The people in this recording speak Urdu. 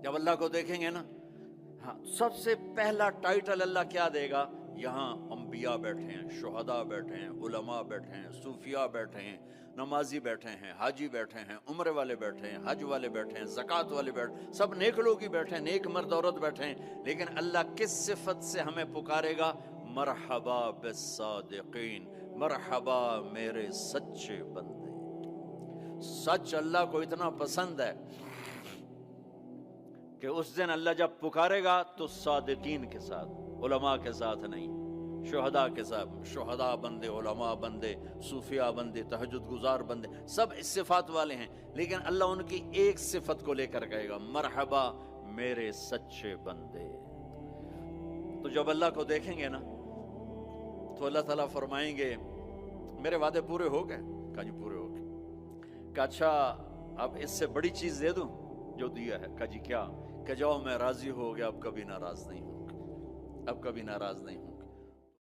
جب اللہ کو دیکھیں گے نا، ہاں سب سے پہلا ٹائٹل اللہ کیا دے گا؟ یہاں انبیاء بیٹھے ہیں، شہداء بیٹھے ہیں، علماء بیٹھے ہیں، صوفیاء بیٹھے ہیں، نمازی بیٹھے ہیں، حاجی بیٹھے ہیں، عمرے والے بیٹھے ہیں، حج والے بیٹھے ہیں، زکوٰۃ والے بیٹھے، سب نیک لوگ ہی بیٹھے ہیں، نیک مرد عورت بیٹھے ہیں. لیکن اللہ کس صفت سے ہمیں پکارے گا؟ مرحبا بالصادقین، مرحبا میرے سچے بندے. سچ اللہ کو اتنا پسند ہے کہ اس دن اللہ جب پکارے گا تو صادقین کے ساتھ، علماء کے ساتھ نہیں، شہداء کے ساتھ. شہداء بندے، علماء بندے، صوفیاء بندے، تہجد گزار بندے، سب اس صفات والے ہیں. لیکن اللہ ان کی ایک صفت کو لے کر کہے گا، مرحبا میرے سچے بندے. تو جب اللہ کو دیکھیں گے نا تو اللہ تعالیٰ فرمائیں گے میرے وعدے پورے ہو گئے؟ کہا جی پورے ہو گئے. کہا اچھا اب اس سے بڑی چیز دے دوں جو دیا ہے؟ کہا جی کیا؟ کہ جاؤ میں راضی ہو گیا، اب کبھی ناراض نہیں ہوں، اب کبھی ناراض نہیں ہوں.